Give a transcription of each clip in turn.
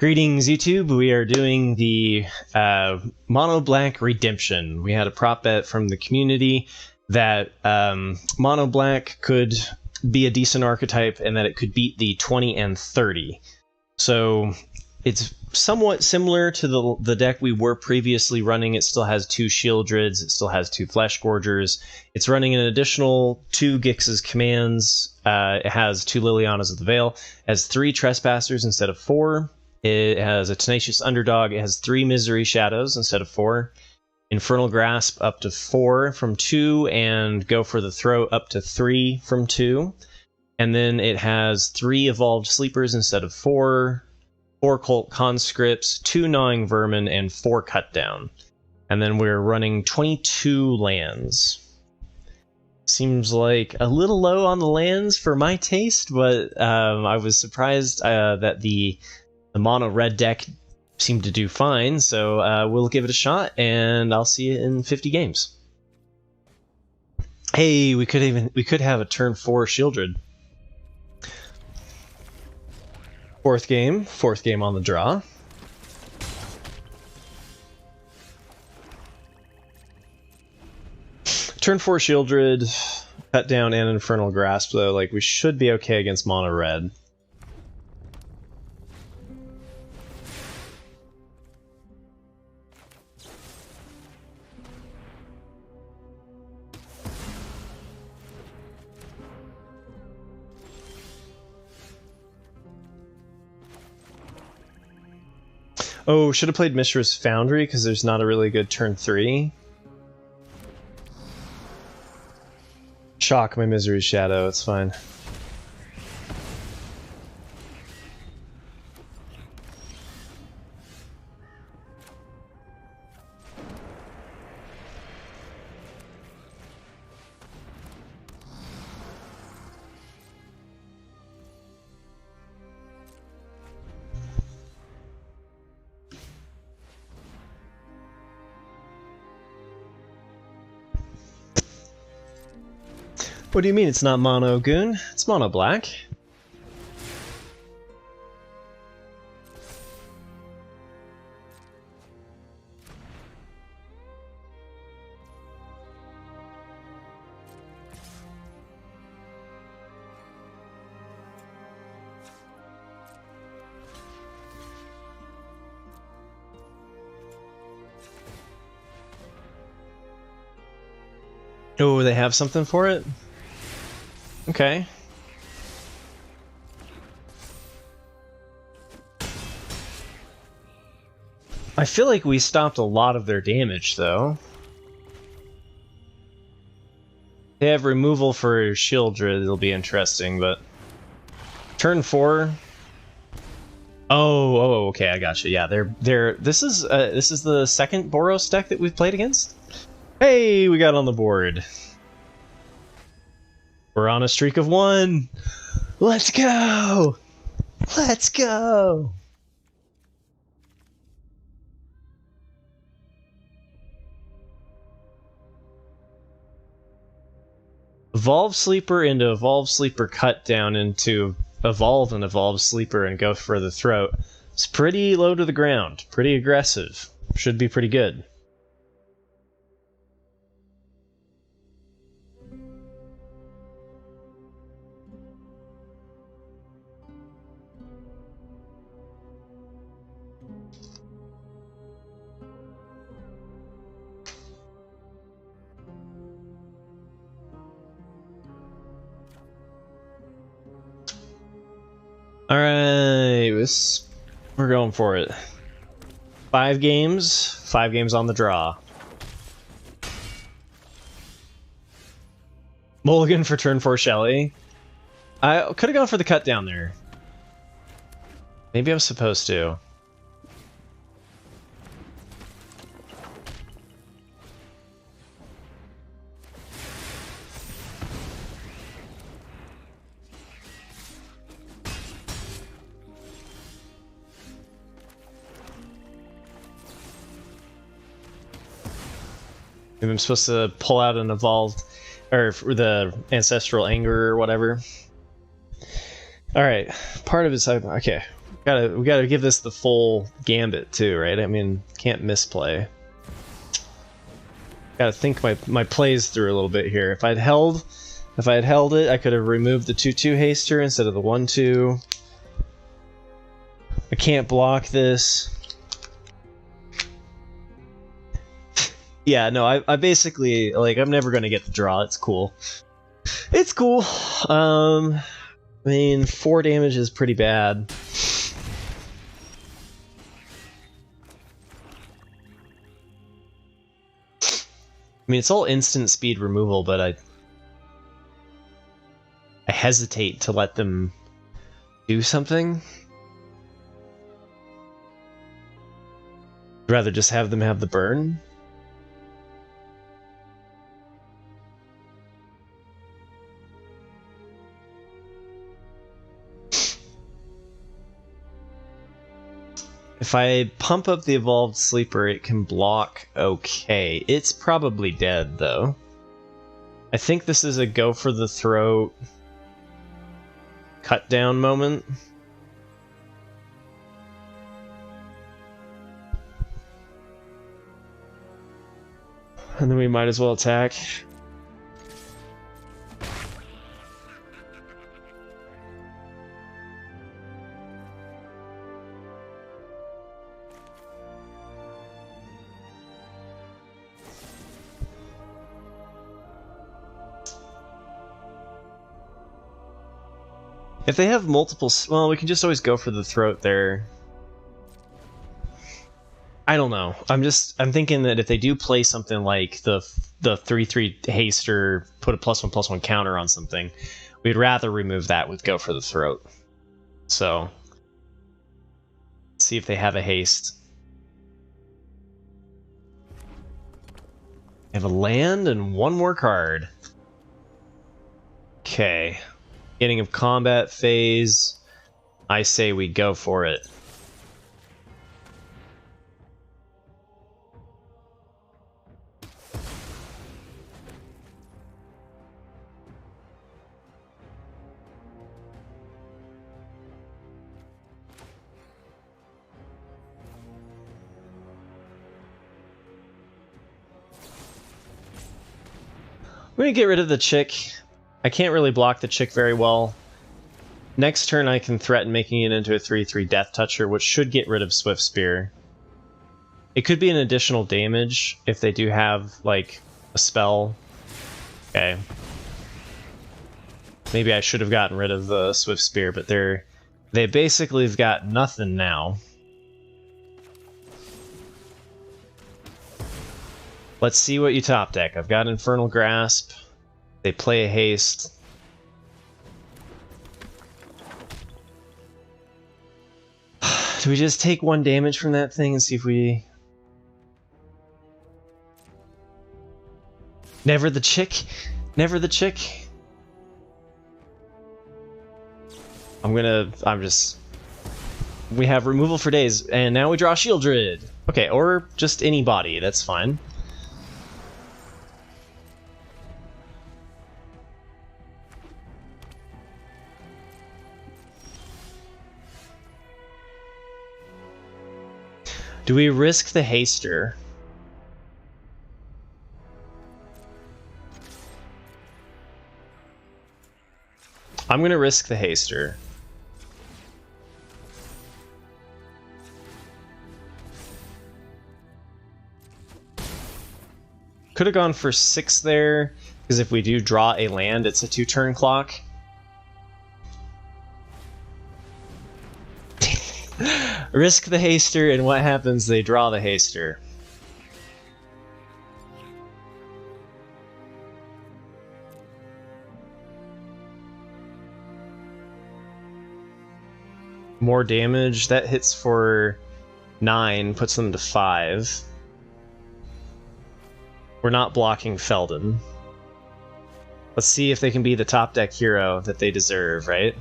Greetings, YouTube. We are doing the Mono Black Redemption. We had a prop bet from the community that Mono Black could be a decent archetype and that it could beat the 20 and 30. So it's somewhat similar to the deck we were previously running. It still has 2 Shieldreds, it still has 2 Flesh Gorgers. It's running an additional 2 Gix's commands. It has 2 Lilianas of the Veil. It has 3 Trespassers instead of 4. It has a Tenacious Underdog. It has 3 Misery Shadows instead of 4. Infernal Grasp up to 4 from 2, and Go for the Throat up to 3 from 2. And then it has 3 Evolved Sleepers instead of 4, 4 Cult Conscripts, 2 Gnawing Vermin, and 4 Cut Down. And then we're running 22 lands. Seems like a little low on the lands for my taste, but I was surprised that the mono red deck seemed to do fine, so we'll give it a shot, and I'll see you in 50 games. Hey, we could have a turn 4 Shieldred. Fourth game on the draw. Turn 4 Shieldred, Cut Down, and Infernal Grasp, though. Like, we should be okay against mono red. Oh, should have played Mishra's Foundry because there's not a really good turn 3. Shock my Misery Shadow, it's fine. What do you mean it's not mono, Goon? It's mono black. Oh, they have something for it? Okay. I feel like we stopped a lot of their damage, though. They have removal for Shieldred, it'll be interesting, but... Turn 4... Oh, okay, I gotcha. Yeah, this is the second Boros deck that we've played against? Hey, we got on the board. We're on a streak of 1. Let's go! Let's go! Evolve Sleeper into Evolve Sleeper Cut Down into Evolve and Evolve Sleeper and Go for the Throat. It's pretty low to the ground. Pretty aggressive. Should be pretty good. Alright, we're going for it. 5 games on the draw. Mulligan for turn 4 Shelly. I could have gone for the cut down there. Maybe I was supposed to. I'm supposed to pull out an evolved, or the ancestral anger or whatever. All right, part of it's okay. We gotta give this the full gambit too, right? I mean, can't misplay. Gotta think my plays through a little bit here. If I had held it, I could have removed the 2/2 haster instead of the 1/2. I can't block this. Yeah, no, I basically, like, I'm never gonna get the draw. It's cool. It's cool. I mean, 4 damage is pretty bad. I mean, it's all instant speed removal, but I hesitate to let them do something. I'd rather just have them have the burn. If I pump up the Evolved Sleeper, it can block okay. It's probably dead, though. I think this is a go for the throat cut down moment. And then we might as well attack. If they have multiple, well, we can just always go for the throat there. I don't know. I'm thinking that if they do play something like the 3/3 haster, put a +1/+1 counter on something, we'd rather remove that with go for the throat. So, let's see if they have a haste. They have a land and 1 more card. Okay. Beginning of combat phase. I say we go for it. We're gonna get rid of the chick. I can't really block the chick very well. Next turn I can threaten making it into a 3/3 Death Toucher, which should get rid of Swift Spear. It could be an additional damage if they do have, like, a spell. Okay. Maybe I should have gotten rid of the Swift Spear, but they basically have got nothing now. Let's see what you top deck. I've got Infernal Grasp. They play a haste. Do we just take 1 damage from that thing and see if we... Never the chick? Never the chick? We have removal for days, and now we draw Shieldred. Okay, or just any body, that's fine. Do we risk the haster? I'm gonna risk the haster. Could have gone for 6 there, because if we do draw a land, it's a 2-turn clock. Risk the haster, and what happens? They draw the haster. More damage. That hits for 9, puts them to 5. We're not blocking Feldon. Let's see if they can be the top deck hero that they deserve, right?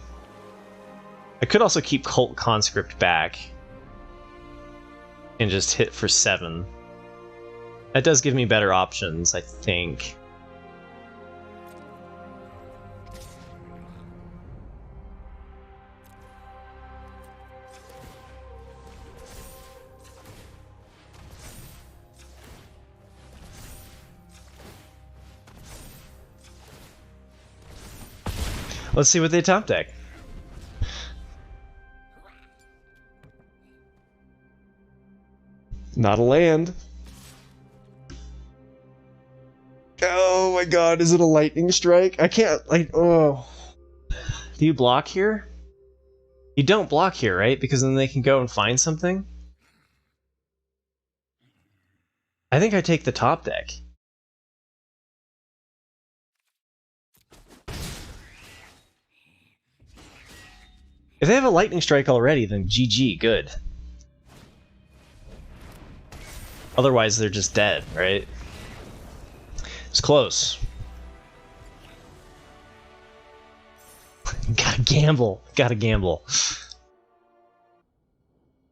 I could also keep Cult Conscript back and just hit for 7. That does give me better options, I think. Let's see what they top deck. Not a land. Oh my god, is it a lightning strike? I can't, like, oh. Do you block here? You don't block here, right? Because then they can go and find something? I think I take the top deck. If they have a lightning strike already, then GG, good. Otherwise, they're just dead, right? It's close. Gotta gamble. Gotta gamble.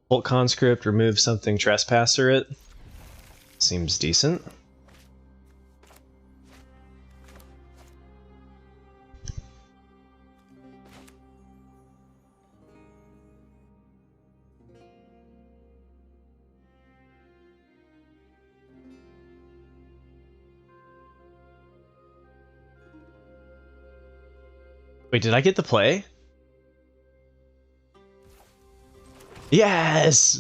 Bolt Conscript, remove something, Trespasser it. Seems decent. Wait, did I get the play? Yes!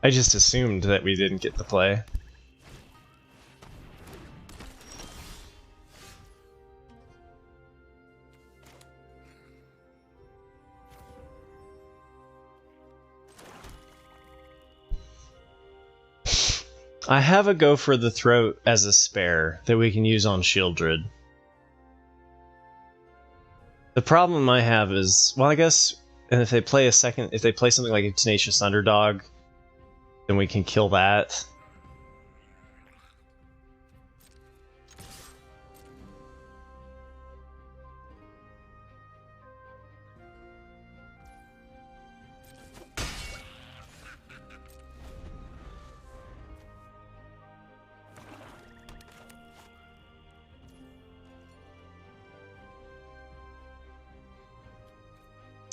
I just assumed that we didn't get the play. I have a Go for the Throat as a spare that we can use on Shieldred. The problem I have is, well, I guess, and if they play something like a Tenacious Underdog, then we can kill that.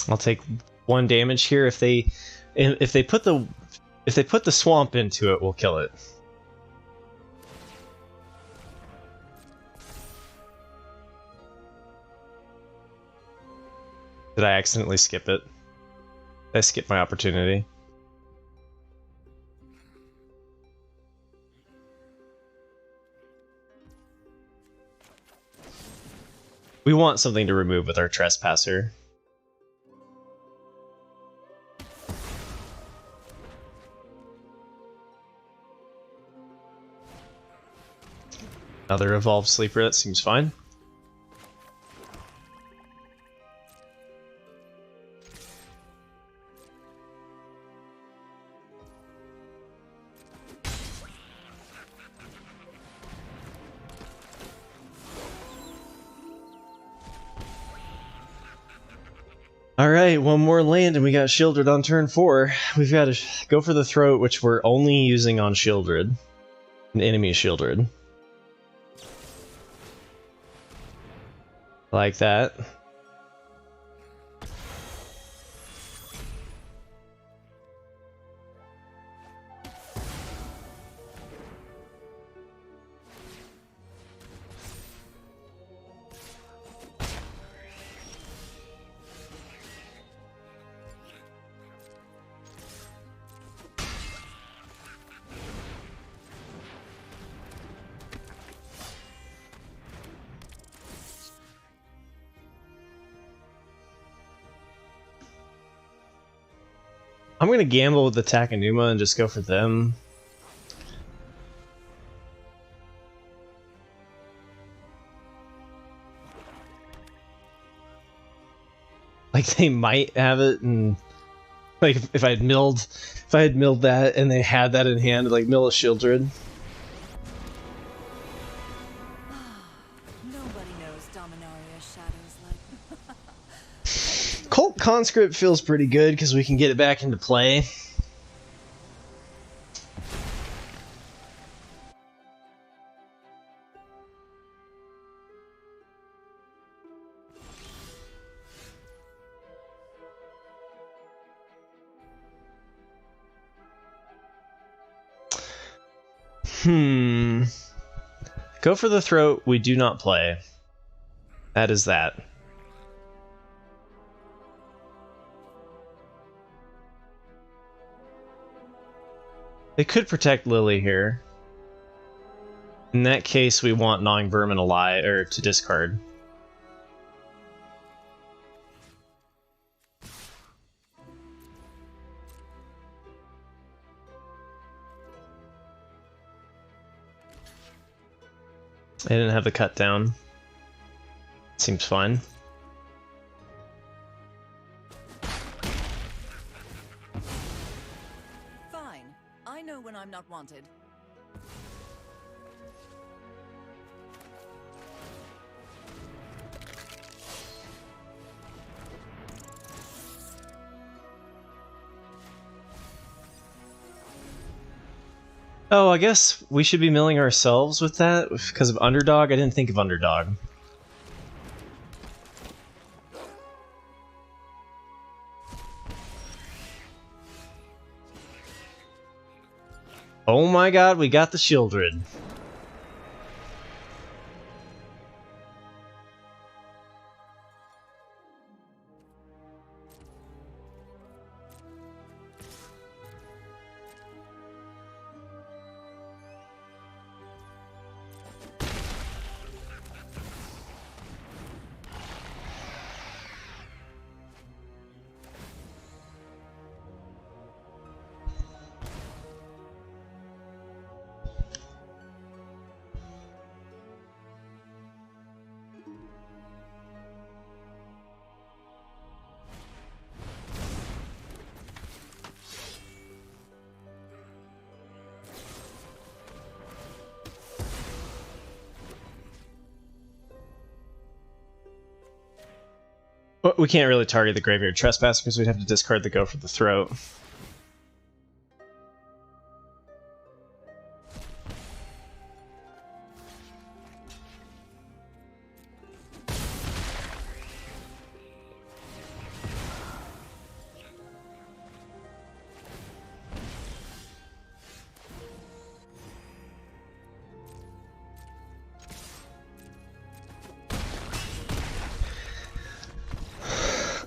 I'll take 1 damage here. If they put the swamp into it, we'll kill it. Did I accidentally skip it? Did I skip my opportunity? We want something to remove with our Trespasser. Another Evolved Sleeper, that seems fine. Alright, one more land and we got Shieldred on turn 4. We've got to go for the Throat, which we're only using on Shieldred. An enemy Shieldred. Like that. I'm gonna gamble with the Takenuma and just go for them. Like they might have it, and like if I had milled that and they had that in hand, like mill a Shieldred. Nobody knows Dominaria's shadows like. Cult Conscript feels pretty good because we can get it back into play. Go for the throat, we do not play. That is that. They could protect Lily here. In that case, we want Gnawing Vermin alive, or to discard. I didn't have the cut down. Seems fine. Fine. I know when I'm not wanted. Oh, I guess we should be milling ourselves with that because of Underdog. I didn't think of Underdog. Oh my god, we got the Shieldred. But we can't really target the Graveyard Trespasser because we'd have to discard the Go for the Throat.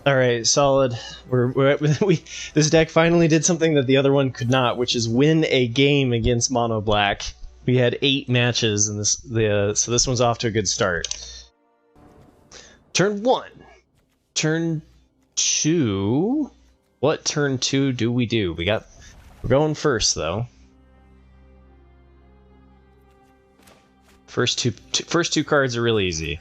All right, solid. This deck finally did something that the other one could not, which is win a game against Mono Black. We had 8 matches in this, so this one's off to a good start. Turn 1. Turn 2. What turn 2 do we do? We're going first though. First two cards are really easy.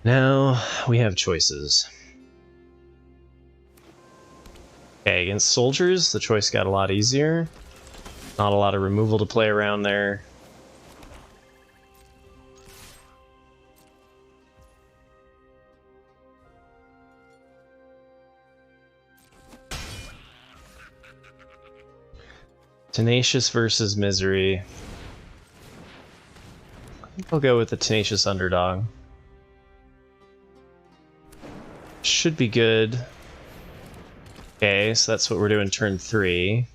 Now we have choices. Okay, against soldiers, the choice got a lot easier. Not a lot of removal to play around there. Tenacious versus Misery. I think I'll go with the Tenacious Underdog. Should be good. Okay, so that's what we're doing turn 3.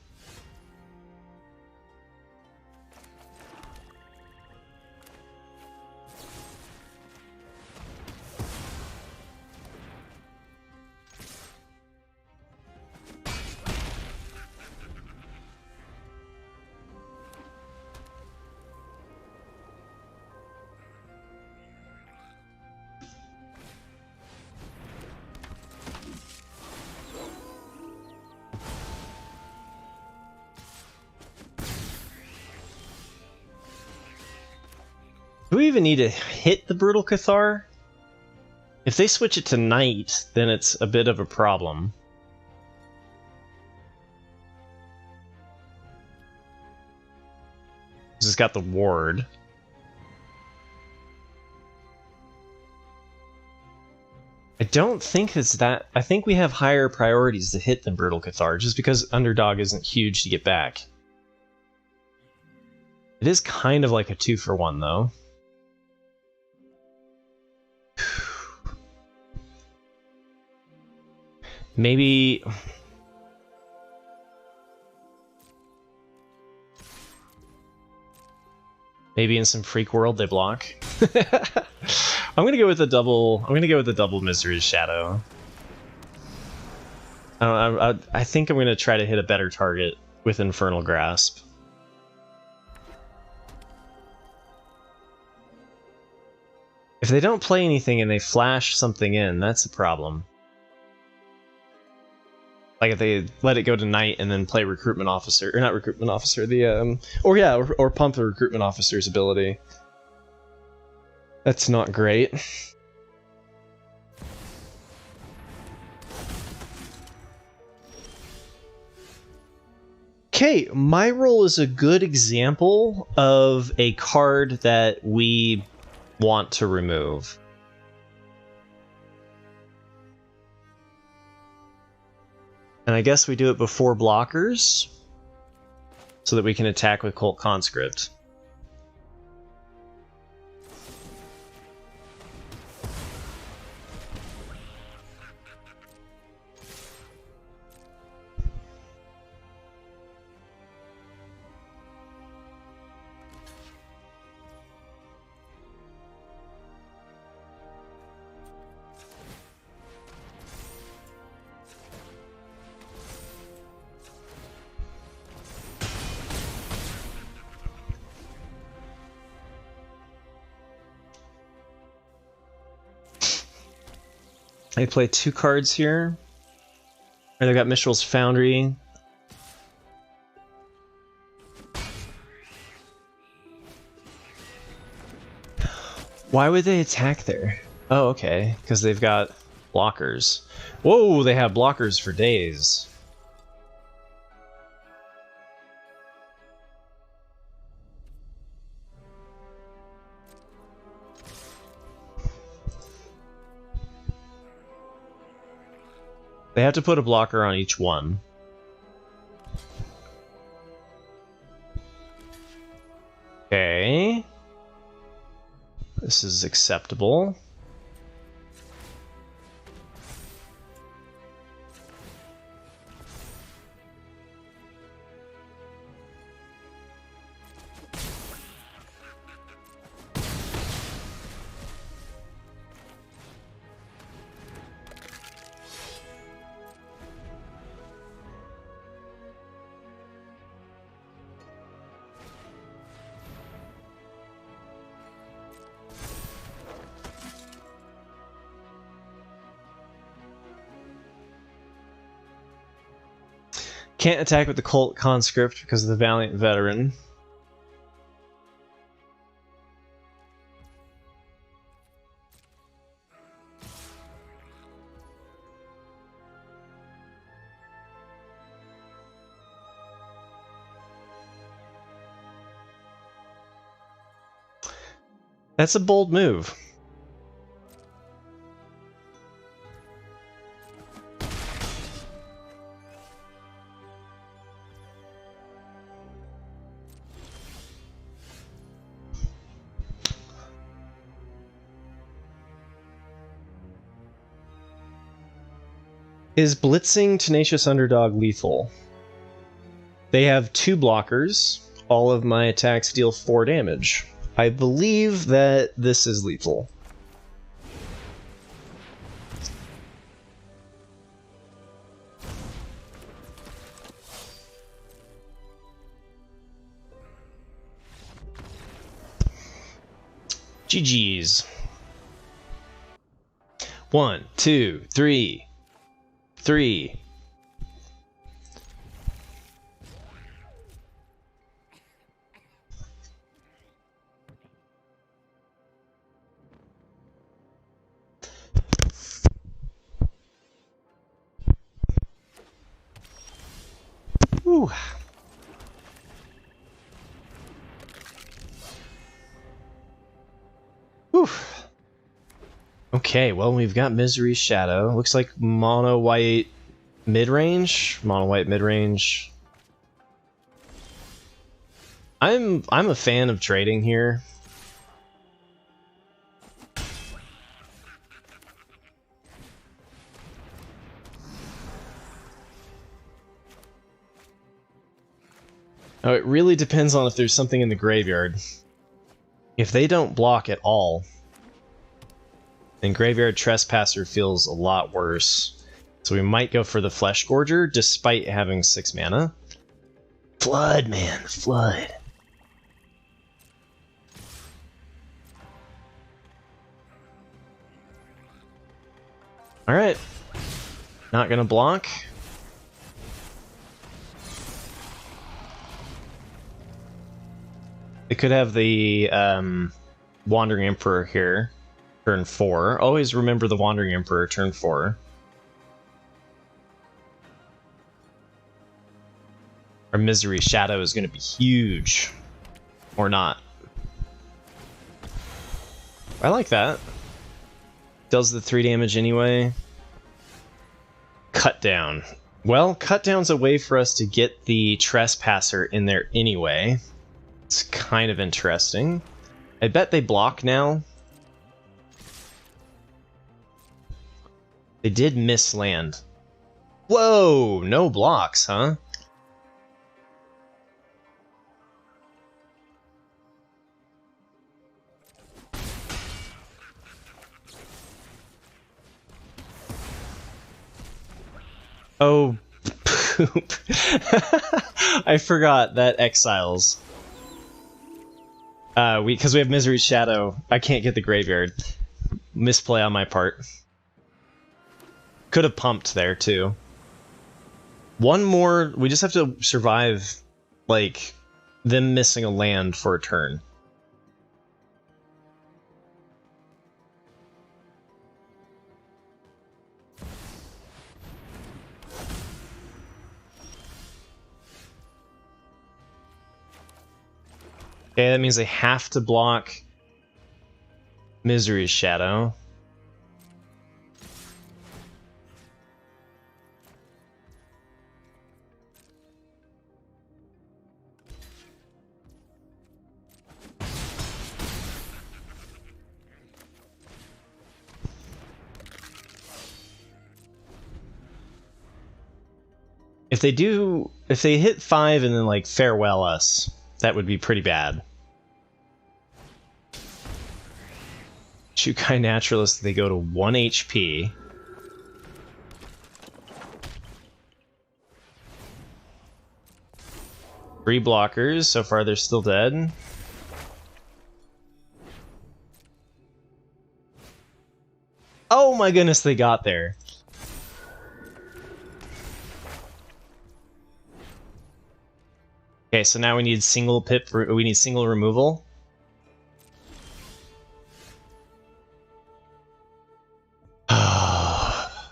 Do we even need to hit the Brutal Cathar? If they switch it to Night, then it's a bit of a problem. It's got the ward. I don't think it's that. I think we have higher priorities to hit than Brutal Cathar, just because Underdog isn't huge to get back. It is kind of like a 2-for-1, though. Maybe... Maybe in some freak world they block. I'm gonna go with the double. I'm gonna go with the double Misery's Shadow. I think I'm gonna try to hit a better target with Infernal Grasp. If they don't play anything and they flash something in, that's a problem. Like if they let it go to night and then play Recruitment Officer, or not Recruitment Officer, the or pump the Recruitment Officer's ability. That's not great. Okay, my roll is a good example of a card that we want to remove. And I guess we do it before blockers, so that we can attack with Cult Conscript. I play 2 cards here. I've got Mistral Foundry. Why would they attack there? Oh, okay. Because they've got blockers. Whoa, they have blockers for days. They have to put a blocker on each one. Okay. This is acceptable. Can't attack with the Cult Conscript because of the Valiant Veteran. That's a bold move. Is blitzing Tenacious Underdog lethal? They have 2 blockers. All of my attacks deal 4 damage. I believe that this is lethal. GG's. 1, 2, 3. 3. Whew. Whew. Okay, well, we've got Misery's Shadow. Looks like mono white mid-range. Mono white mid-range. I'm a fan of trading here. Oh, it really depends on if there's something in the graveyard. If they don't block at all, then Graveyard Trespasser feels a lot worse. So we might go for the Flesh Gorger, despite having 6 mana. Flood, man, flood. Alright. Not gonna block. They could have the Wandering Emperor here. Turn 4. Always remember the Wandering Emperor, turn 4. Our Misery Shadow is going to be huge. Or not. I like that. Does the 3 damage anyway. Cut down. Well, cut down's a way for us to get the Trespasser in there anyway. It's kind of interesting. I bet they block now. They did miss land. Whoa, no blocks, huh? Oh, poop. I forgot that exiles. Because we have Misery Shadow, I can't get the graveyard. Misplay on my part. Could have pumped there, too. One more, we just have to survive, like, them missing a land for a turn. Okay, that means they have to block Misery Shadow. If they hit 5 and then like farewell us, that would be pretty bad. Shukai Naturalist, they go to 1 HP. Three blockers, so far they're still dead. Oh my goodness, they got there. Okay, so now we need single removal.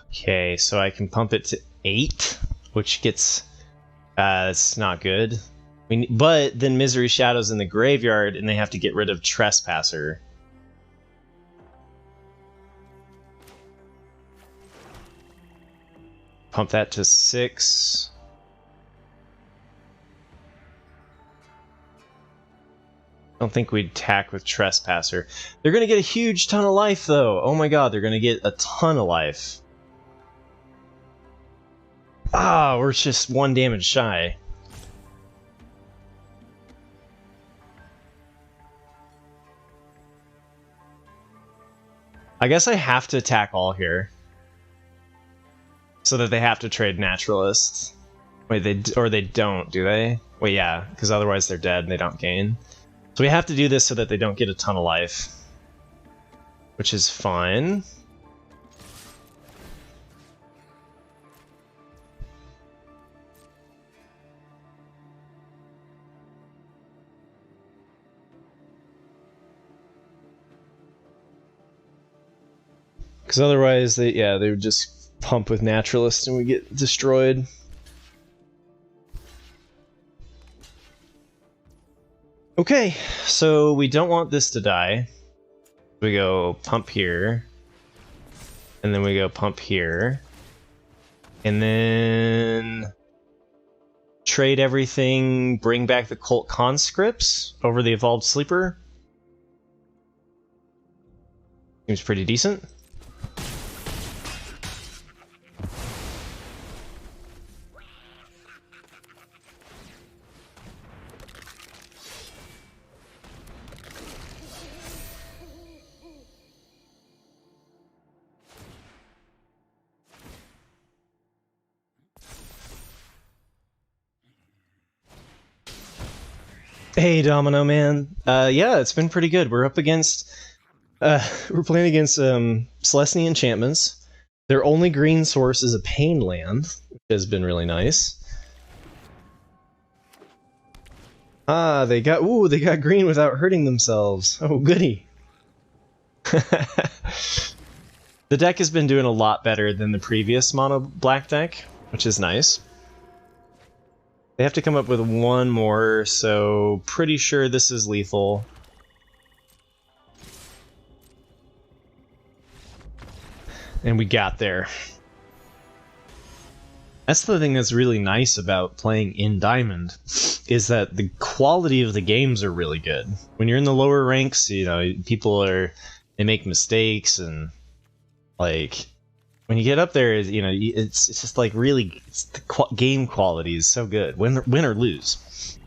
Okay, so I can pump it to 8, which gets that's not good. But then Misery Shadow's in the graveyard, and they have to get rid of Trespasser. Pump that to 6. I don't think we'd attack with Trespasser. They're going to get a huge ton of life, though. Oh my god, they're going to get a ton of life. Ah, we're just 1 damage shy. I guess I have to attack all here. So that they have to trade Naturalists. Wait, they don't, do they? Wait, yeah, because otherwise they're dead and they don't gain. So we have to do this so that they don't get a ton of life. Which is fine. Because otherwise, they would just pump with Naturalist and we get destroyed. Okay, so we don't want this to die. We go pump here. And then we go pump here. And then trade everything, bring back the Cult Conscripts over the Evolved Sleeper. Seems pretty decent. Hey, Domino Man. Yeah, it's been pretty good. We're up against, we're playing against Selesnya Enchantments. Their only green source is a Pain Land, which has been really nice. Ah, they got green without hurting themselves. Oh, goody. The deck has been doing a lot better than the previous mono black deck, which is nice. They have to come up with one more, so pretty sure this is lethal. And we got there. That's the thing that's really nice about playing in Diamond, is that the quality of the games are really good. When you're in the lower ranks, you know, they make mistakes, and like when you get up there, you know, it's just like really, the game quality is so good, win or lose.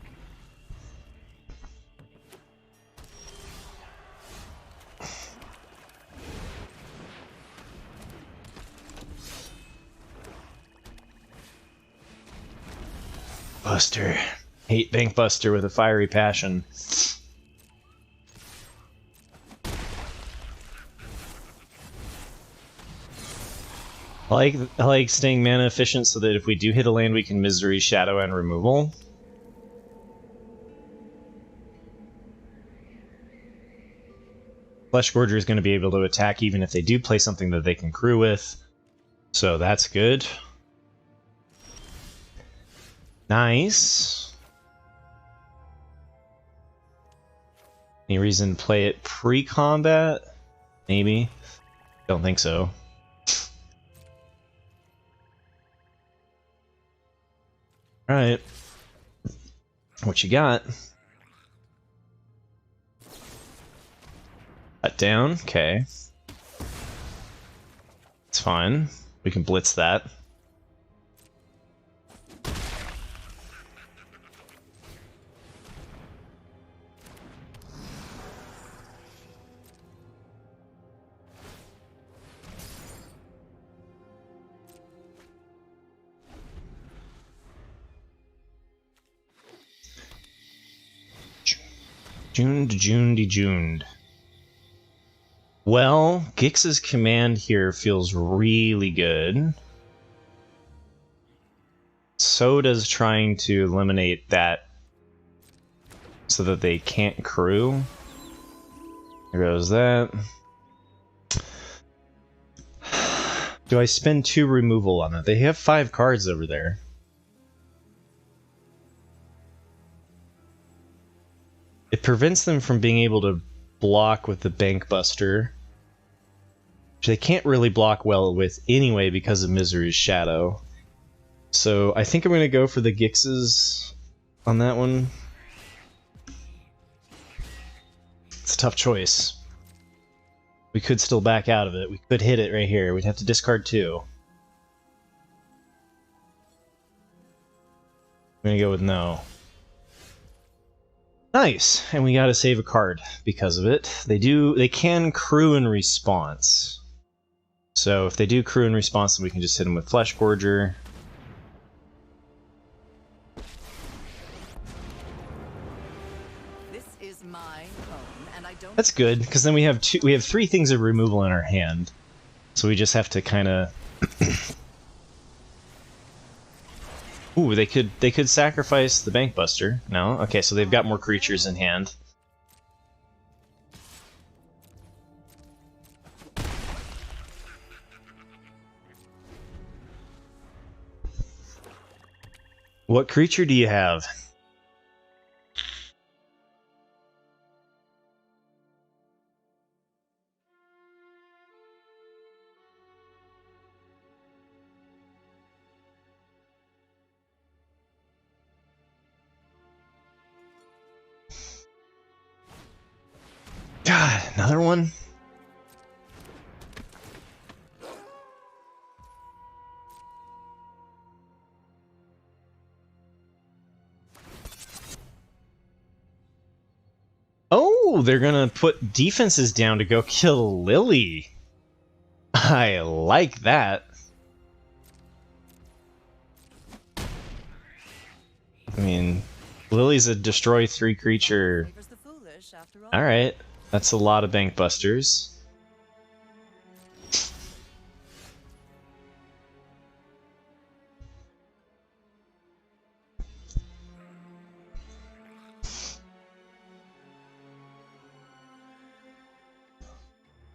Buster. Hate Bank Buster with a fiery passion. I like staying mana efficient so that if we do hit a land, we can Misery, Shadow, and Removal. Flesh Gorger is going to be able to attack even if they do play something that they can crew with. So that's good. Nice. Any reason to play it pre-combat? Maybe. Don't think so. Alright. What you got? Cut down, okay. It's fine. We can blitz that. Juned. Well, Gix's command here feels really good. So does trying to eliminate that so that they can't crew. There goes that. Do I spend 2 removal on it? They have 5 cards over there. It prevents them from being able to block with the Bank Buster, which they can't really block well with anyway because of Misery's Shadow. So I think I'm going to go for the Gixes on that one. It's a tough choice. We could still back out of it. We could hit it right here. We'd have to discard 2. I'm going to go with no. Nice, and we gotta save a card because of it. They can crew in response. So if they do crew in response, then we can just hit them with Flesh Gorger. This is my home, and I don't. That's good, because then we have 3 things of removal in our hand. So we just have to kinda Ooh, they could sacrifice the Bank Buster. No? Okay, so they've got more creatures in hand. What creature do you have? God, another one? Oh, they're gonna put defenses down to go kill Lily. I like that. I mean, Lily's a destroy 3 creature. Favors the foolish, after all. Alright, that's a lot of bank busters.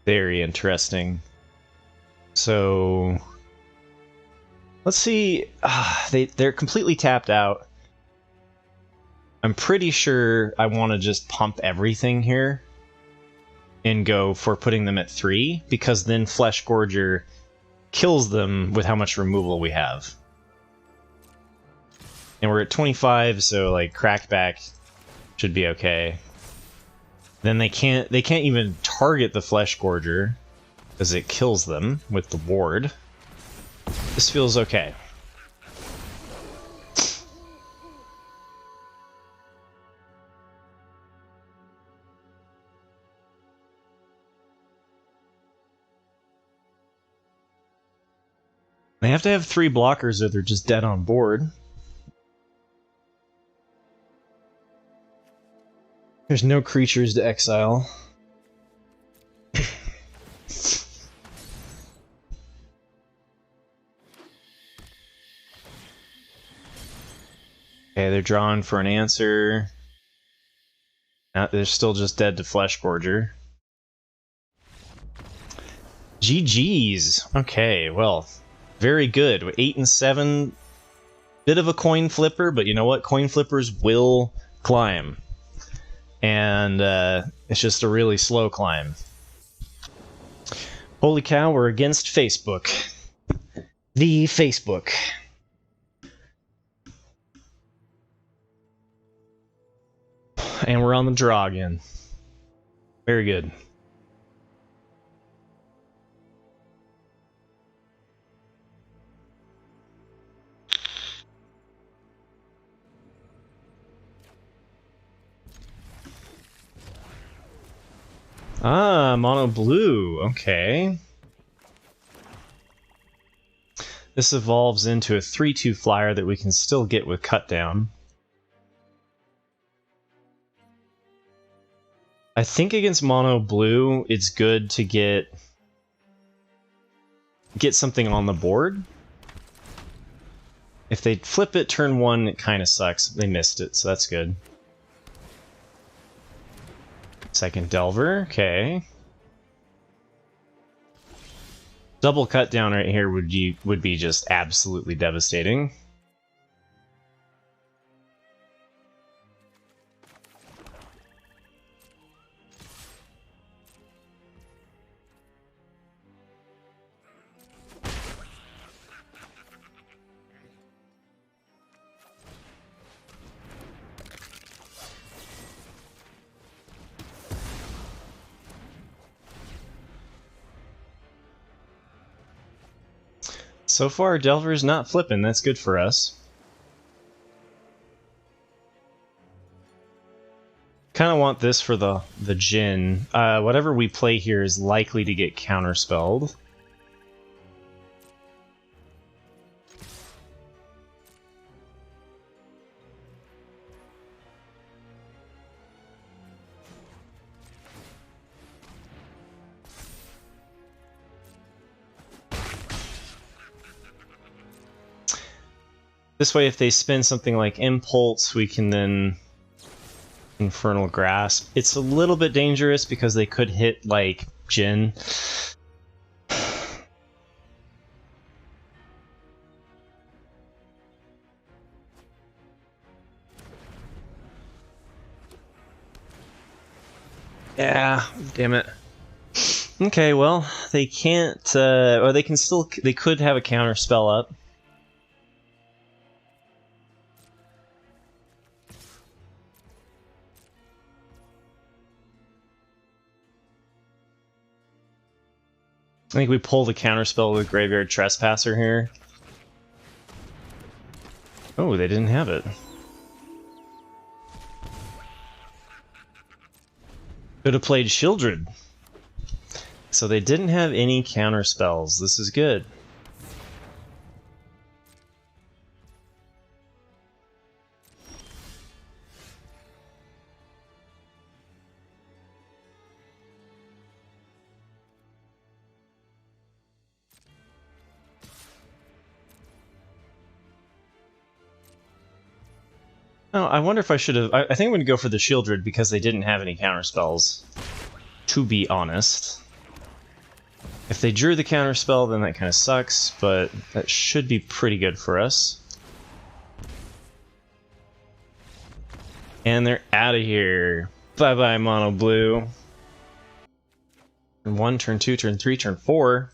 Very interesting. So let's see. They're completely tapped out. I'm pretty sure I want to just pump everything here and go for putting them at 3, because then Flesh Gorger kills them with how much removal we have. And we're at 25, so like Crackback should be okay. Then they can't even target the Flesh Gorger because it kills them with the ward. This feels okay. They have to have 3 blockers or they're just dead on board. There's no creatures to exile. Okay, they're drawing for an answer. They're still just dead to Flesh Gorger. GG's. Okay, well, very good. 8 and 7. Bit of a coin flipper, but you know what? Coin flippers will climb. And it's just a really slow climb. Holy cow, we're against Facebook. The Facebook. And we're on the draw again. Very good. Ah, mono blue. Okay. This evolves into a 3/2 flyer that we can still get with cut down. I think against mono blue, it's good to get something on the board. If they flip it turn 1, it kind of sucks. They missed it, so that's good. Second Delver, okay. Double cut down right here would be just absolutely devastating. So far, Delver's not flipping. That's good for us. Kind of want this for the Djinn. Whatever we play here is likely to get counterspelled. This way, if they spin something like Impulse, we can then Infernal Grasp. It's a little bit dangerous because they could hit, like, Djinn. Yeah, damn it. Okay, well, they can't, or they can still, they could have a counter spell up. I think we pull the counterspell with Graveyard Trespasser here. Oh, they didn't have it. Could have played Shieldred. So they didn't have any counterspells. This is good. Oh, I wonder if I should have... I think I'm going to go for the Shieldred because they didn't have any counterspells, to be honest. If they drew the counterspell, then that kind of sucks, but that should be pretty good for us. And they're out of here. Bye-bye, Mono Blue. Turn 1, turn 2, turn 3, turn 4.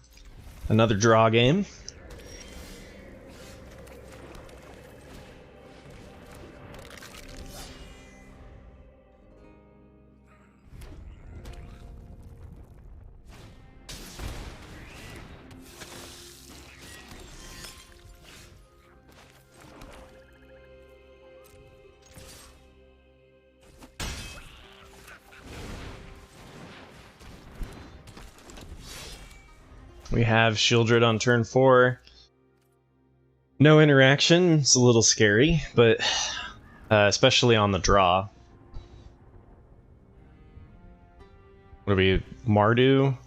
Another draw game. We have Shieldred on turn 4. No interaction. It's a little scary, but especially on the draw. What are we? Mardu?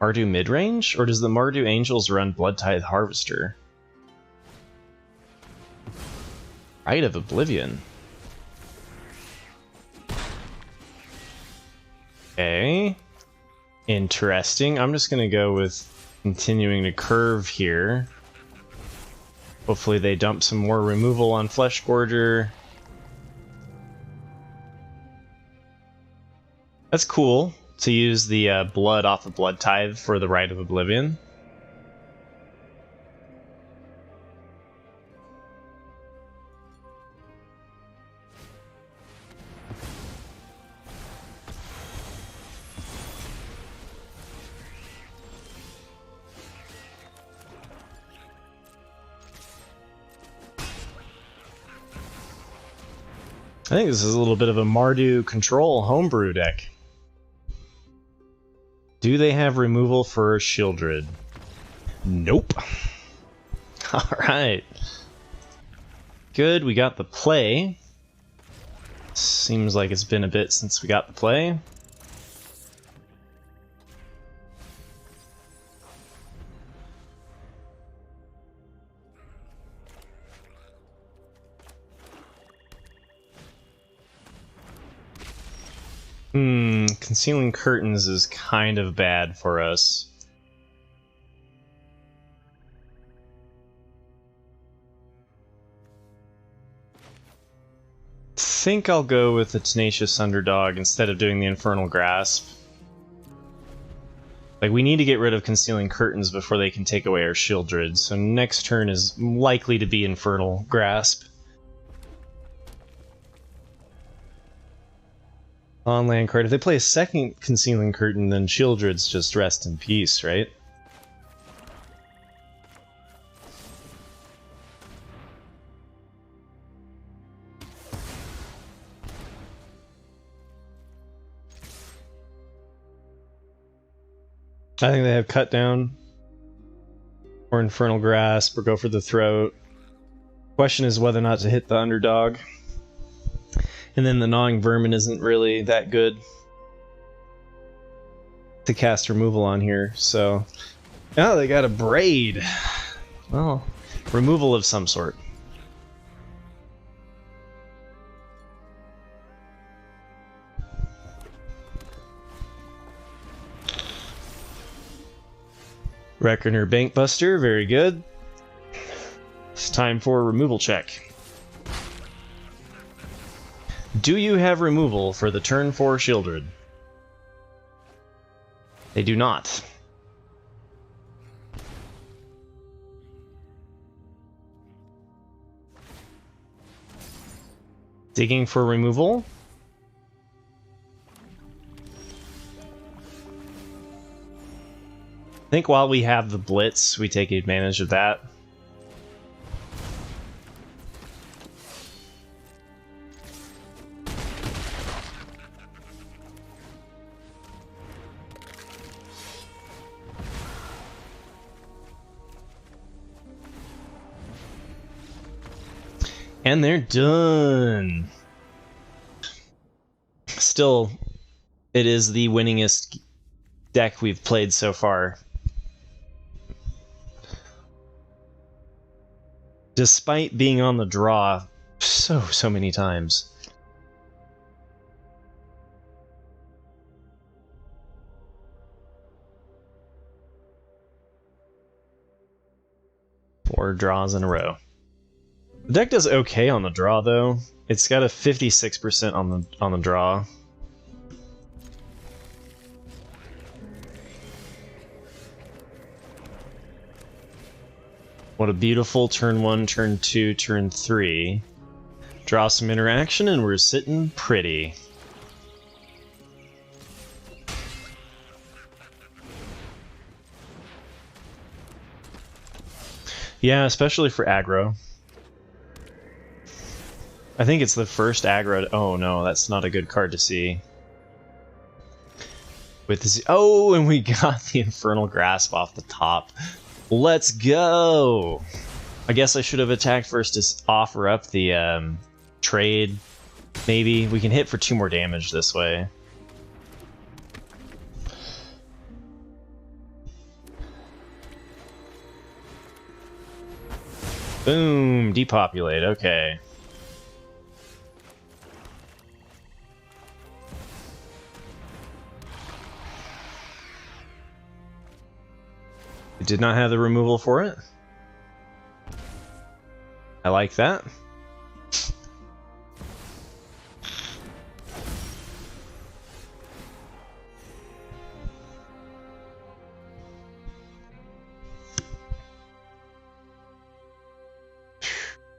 Mardu Midrange? Or does the Mardu Angels run Blood Tithe Harvester? Rite of Oblivion. Okay. Interesting. I'm just going to go with continuing to curve here. Hopefully they dump some more removal on Flesh Gorger. That's cool to use the blood off of Blood Tithe for the Rite of Oblivion. I think this is a little bit of a Mardu control homebrew deck. Do they have removal for Shieldred? Nope. Alright. Good, we got the play. Seems like it's been a bit since we got the play. Concealing Curtains is kind of bad for us. Think I'll go with the Tenacious Underdog instead of doing the Infernal Grasp. Like, we need to get rid of Concealing Curtains before they can take away our Shieldred, so next turn is likely to be Infernal Grasp. On land card. If they play a second Concealing Curtain, then Shieldred's just rest in peace, right? I think they have Cut Down, or Infernal Grasp, or go for the Throat. Question is whether or not to hit the Underdog. And then the Gnawing Vermin isn't really that good to cast removal on here, so... Oh, they got a Braid! Well, removal of some sort. Reckoner Bankbuster, very good. It's time for a removal check. Do you have removal for the turn 4 Shieldred? They do not. Digging for removal? I think while we have the Blitz, we take advantage of that. And they're done. Still, it is the winningest deck we've played so far. despite being on the draw so many times. Four draws in a row. The deck does okay on the draw though. It's got a 56% on the draw. What a beautiful turn 1, turn 2, turn 3. Draw some interaction and we're sitting pretty. Yeah, especially for aggro. I think it's the first aggro. Oh no, that's not a good card to see. Oh, and we got the Infernal Grasp off the top. Let's go! I guess I should have attacked first to offer up the trade. Maybe we can hit for 2 more damage this way. Boom! Depopulate, okay. It did not have the removal for it. I like that.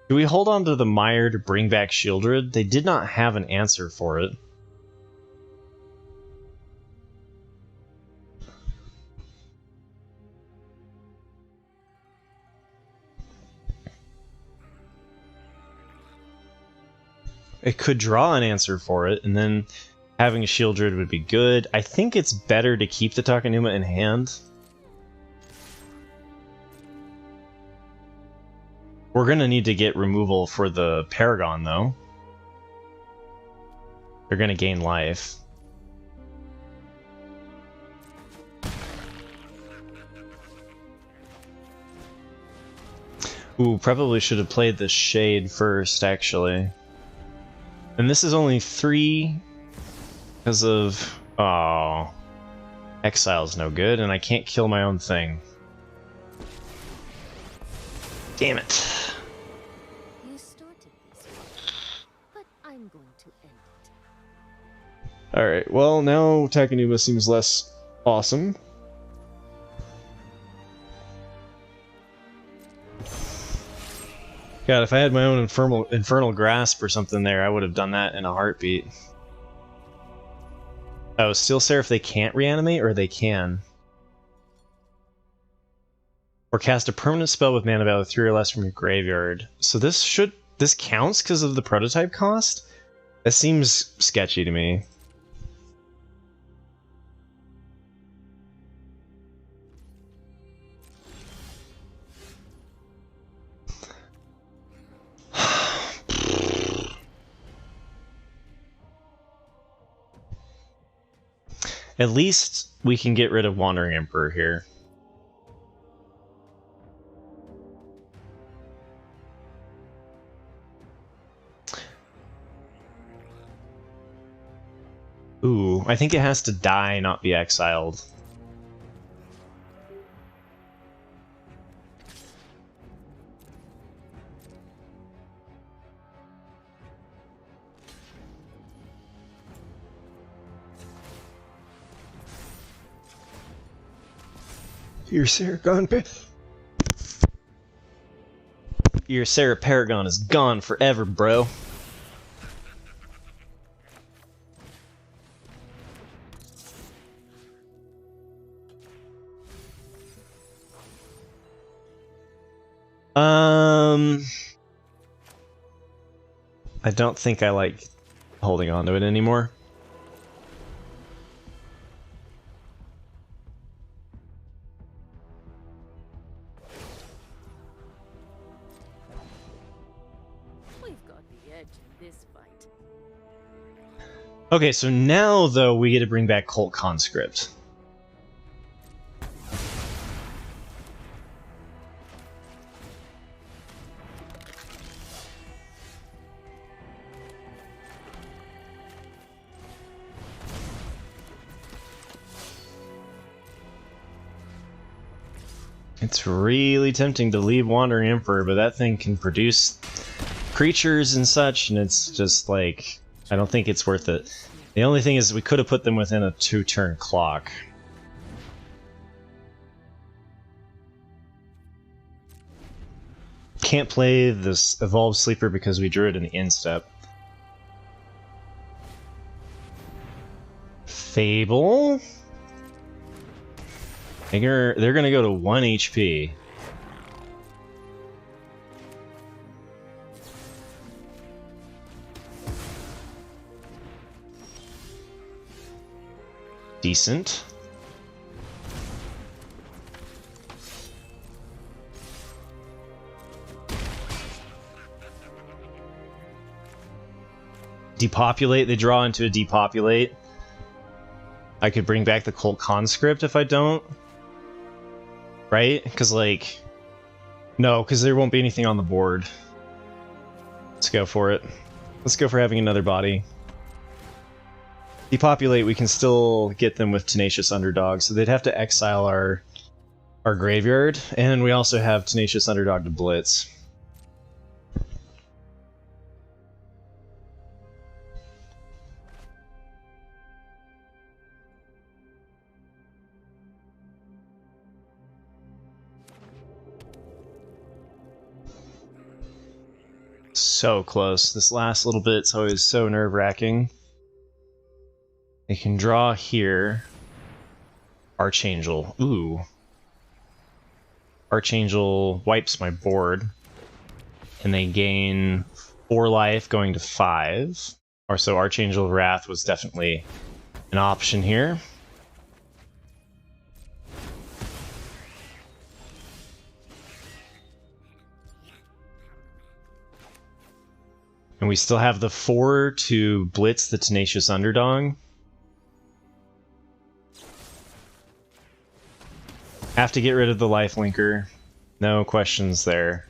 Do we hold on to the Mire to bring back Shieldred? They did not have an answer for it. It could draw an answer for it, and then having a Shieldred would be good. I think it's better to keep the Takenuma in hand. We're gonna need to get removal for the Paragon, though. They're gonna gain life. Ooh, probably should have played the Shade first, actually. And this is only 3 because of... Oh. Exile's no good, and I can't kill my own thing. Damn it. You started this way, but I'm going to end it. Alright, well, now Takenuma seems less awesome. God, if I had my own infernal grasp or something there, I would have done that in a heartbeat. Oh, Steel Seraph they can't reanimate, or they can? Or cast a permanent spell with mana value 3 or less from your graveyard. So this counts because of the prototype cost? That seems sketchy to me. At least we can get rid of Wandering Emperor here. Ooh, I think it has to die, not be exiled. Your Sarah Paragon is gone forever, bro. I don't think I like holding on to it anymore. We've got the edge in this fight. Okay, so now, though, we get to bring back Cult Conscript. It's really tempting to leave Wandering Emperor, but that thing can produce creatures and such, and it's just like, I don't think it's worth it. The only thing is we could have put them within a 2-turn clock. Can't play this Evolved Sleeper because we drew it in the instep. Fable. They're gonna go to 1 HP. Decent. Depopulate, they draw into a depopulate. I could bring back the Cult Conscript if I don't. Right? Because, like... No, because there won't be anything on the board. Let's go for it. Let's go for having another body. Depopulate, we can still get them with Tenacious Underdog, so they'd have to exile our graveyard, and we also have Tenacious Underdog to blitz. So close. This last little bit's always so nerve-wracking. They can draw here. Archangel. Ooh. Archangel wipes my board. And they gain 4 life going to 5. Or so Archangel Wrath was definitely an option here. And we still have the 4 to blitz the Tenacious Underdog. Have to get rid of the lifelinker. No questions there.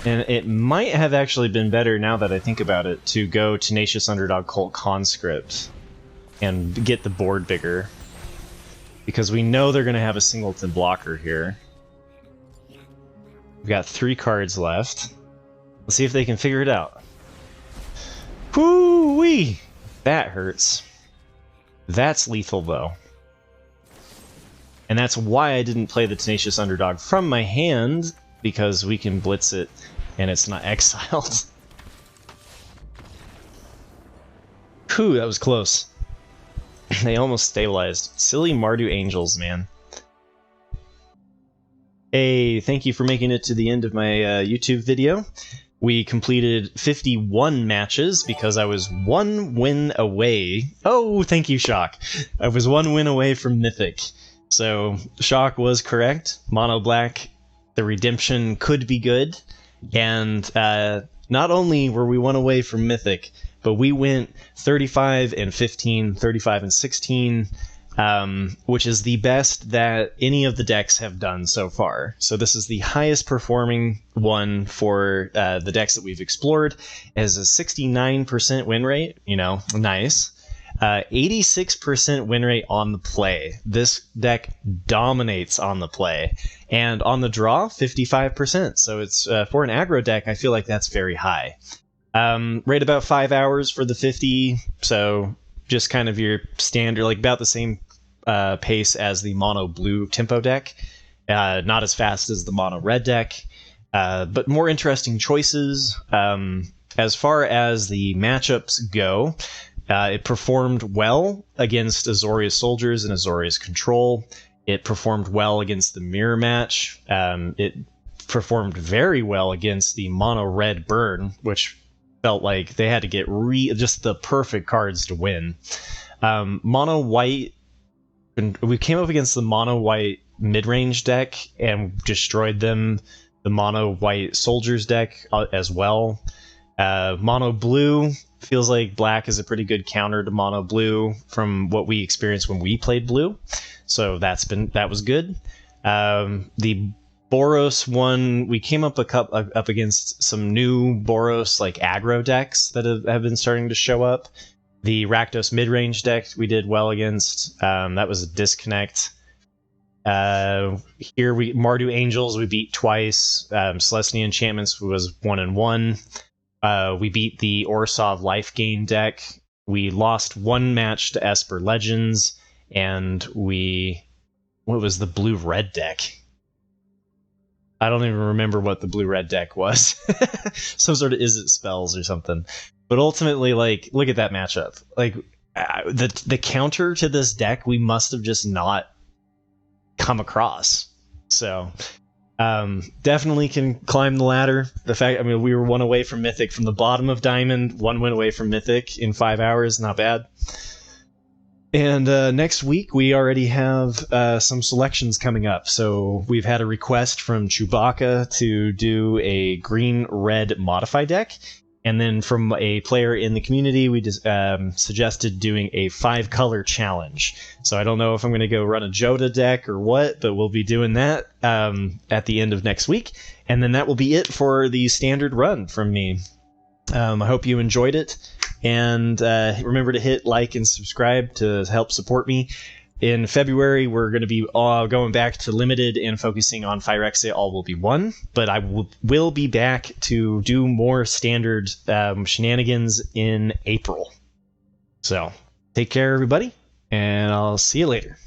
And it might have actually been better, now that I think about it, to go Tenacious Underdog Cult Conscript and get the board bigger. Because we know they're going to have a singleton blocker here. We've got 3 cards left. Let's see if they can figure it out. Whoo-wee! That hurts. That's lethal, though. And that's why I didn't play the Tenacious Underdog from my hand, because we can blitz it and it's not exiled. Whew, that was close. They almost stabilized. Silly Mardu Angels, man. Hey, thank you for making it to the end of my YouTube video. We completed 51 matches because I was 1 win away. Oh, thank you, Shock. I was 1 win away from Mythic. So, Shock was correct. Mono Black, the redemption could be good. And not only were we 1 away from Mythic, but we went 35 and 15, 35 and 16, which is the best that any of the decks have done so far. So this is the highest performing one for the decks that we've explored. It has a 69% win rate, you know, nice. 86% win rate on the play. This deck dominates on the play. And on the draw, 55%. So it's for an aggro deck, I feel like that's very high. Right about 5 hours for the 50, so just kind of your standard, like about the same pace as the mono blue tempo deck. Not as fast as the mono red deck, but more interesting choices. As far as the matchups go, it performed well against Azorius Soldiers and Azorius Control. It performed well against the Mirror Match. It performed very well against the mono red Burn, which felt like they had to get just the perfect cards to win. Mono white, we came up against the mono white mid-range deck and destroyed them. The mono white soldiers deck as well. Mono blue feels like black is a pretty good counter to mono blue from what we experienced when we played blue. So that was good. The Boros one, we came up against some new Boros like aggro decks that have been starting to show up. The Rakdos Midrange deck we did well against. That was a disconnect. Here Mardu Angels we beat twice. Selesnya Enchantments was 1-1. We beat the Orsov Life Gain deck. We lost one match to Esper Legends, and what was the blue-red deck? I don't even remember what the blue-red deck was. Some sort of Izzet spells or something. But ultimately, like, look at that matchup. Like, the counter to this deck, we must have just not come across. So, definitely can climb the ladder. The fact, I mean, we were one away from Mythic from the bottom of Diamond, one win away from Mythic in 5 hours, not bad. And next week, we already have some selections coming up. So we've had a request from Chewbacca to do a green-red modify deck. And then from a player in the community, we just suggested doing a 5-color challenge. So I don't know if I'm going to go run a Joda deck or what, but we'll be doing that at the end of next week. And then that will be it for the standard run from me. I hope you enjoyed it. And remember to hit like and subscribe to help support me. In February, we're going to be going back to Limited and focusing on Phyrexia All Will Be One. But I will be back to do more standard shenanigans in April. So, take care, everybody, and I'll see you later.